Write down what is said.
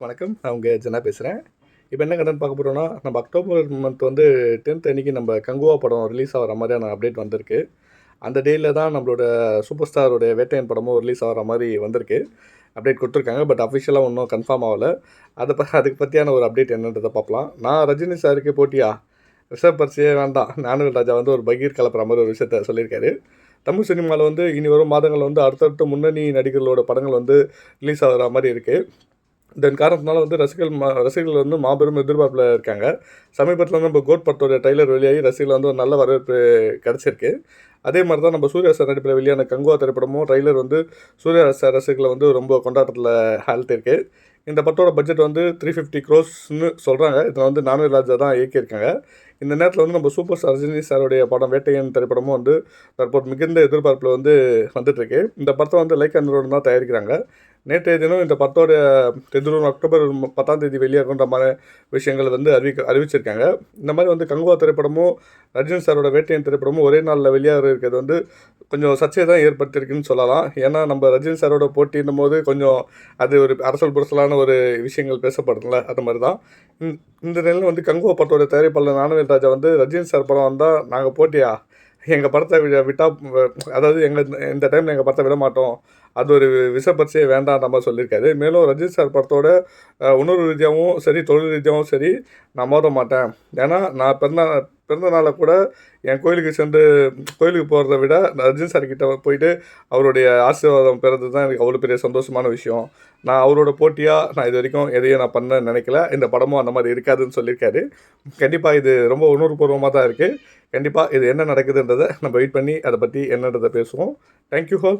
வணக்கம். நான் உங்க ஜனா பேசுறேன். இப்ப என்ன கதைன்னு பார்க்க போறோம்னா, நம்ம அக்டோபர் மந்த் வந்து 10த் அன்னைக்கு நம்ம கங்குவா படம் ரிலீஸ் ஆகுற மாதிரியான அப்டேட் வந்திருக்கு. அந்த டேல தான் நம்மளோட சூப்பர் ஸ்டாரோட வேட்டையன் படமும் ரிலீஸ் ஆகுற மாரி வந்திருக்கு. அப்டேட் குடுத்துருக்காங்க. பட் அஃபிஷியலா இன்னும் கன்ஃபார்ம் ஆவல. அதுக்கு பத்தியான ஒரு அப்டேட் என்னன்றத பார்க்கலாம். நான் ரஜினி சாருக்கு போட்டியா? ரிஷப் பரிட்சையே வேண்டாம். ஞானவேல் ராஜா வந்து ஒரு பகீர் கலப்புற மாரி ஒரு விஷயத்த சொல்லியிருக்காரு. தமிழ் சினிமால வந்து இனி வரும் மாதங்கள்ல வந்து அடுத்தடுத்த முன்னணி நடிகர்களோட படங்கள் வந்து ரிலீஸ் ஆகுற மாரி இருக்கு. இதன் காரணத்தினால வந்து ரசிகர்கள் வந்து மாபெரும் எதிர்பார்ப்பில் இருக்காங்க. சமீபத்தில் வந்து நம்ம கோட் படத்தோட ட்ரைலர் வெளியாகி ரசிகர்கள் வந்து ஒரு நல்ல வரவேற்பு கிடச்சிருக்கு. அதே மாதிரி தான் நம்ம சூர்யா சார் நடிப்பில் வெளியான கங்குவா திரைப்படமும் ட்ரைலர் வந்து சூர்யா சார் ரசிகர்களை வந்து ரொம்ப கொண்டாட்டத்தில் ஆழ்த்திருக்கு. இந்த படத்தோட பட்ஜெட் வந்து 350 க்ரோஸ்ன்னு சொல்கிறாங்க. இதில் வந்து ஞானவேல் ராஜா தான் இயக்கியிருக்காங்க. இந்த நேரத்தில் வந்து நம்ம சூப்பர் ஸ்டார் ரஜினி சாருடைய படம் வேட்டையன் திரைப்படமும் வந்து தற்போது மிகுந்த எதிர்பார்ப்பில் வந்து வந்துட்டுருக்கு. இந்த படத்தை வந்து லைக்கா நிறுவனம் தான் தயாரிக்கிறாங்க. நேற்றைய தினம் இந்த படத்தோட எதிர்வரும் அக்டோபர் 10ஆம் தேதி வெளியாகுன்ற மாதிரி விஷயங்கள் வந்து அறிவிச்சிருக்காங்க. இந்த மாதிரி வந்து கங்குவா திரைப்படமும் ரஜினி சாரோட வேட்டையன் திரைப்படமும் ஒரே நாளில் வெளியாக இருக்கிறது வந்து கொஞ்சம் சர்ச்சையை தான் ஏற்படுத்தியிருக்குன்னு சொல்லலாம். ஏன்னா நம்ம ரஜினி சாரோட போட்டின்னும் போது கொஞ்சம் அது ஒரு அரசல் புரசலான ஒரு விஷயங்கள் பேசப்படுதுல, அது மாதிரி தான். இந்த நிலையில் வந்து கங்குவா படத்தோட தயாரிப்பாளர் ஞானவேல் ராஜா வந்து ரஜினி சார் படம் வந்தால் நாங்கள் போட்டியா எங்கள் படத்தை விட்டால், அதாவது இந்த டைமில் எங்கள் படத்தை விட மாட்டோம், அது ஒரு விஷப்பரிச்சையே வேண்டான்ற மாதிரி சொல்லியிருக்காரு. மேலும் ரஜினி சார் படத்தோட உணர்வு ரீதியாகவும் சரி, தொழில் ரீதியாகவும் சரி, நான் மோத மாட்டேன். ஏன்னா நான் பிறந்த நாளை கூட என் கோயிலுக்கு போகிறத விட ரஜினி சார்கிட்ட போயிட்டு அவருடைய ஆசீர்வாதம் பெறது தான் எனக்கு அவ்வளோ பெரிய சந்தோஷமான விஷயம். நான் அவரோட போட்டியாக நான் இது வரைக்கும் எதையும் நான் பண்ண நினைக்கல. இந்த படமும் அந்த மாதிரி இருக்காதுன்னு சொல்லியிருக்காரு. கண்டிப்பாக இது ரொம்ப உணர்வுபூர்வமாக தான் இருக்குது. கண்டிப்பாக இது என்ன நடக்குதுன்றதை நம்ம வெயிட் பண்ணி அதை பற்றி என்னன்றதை பேசுவோம். Thank you all.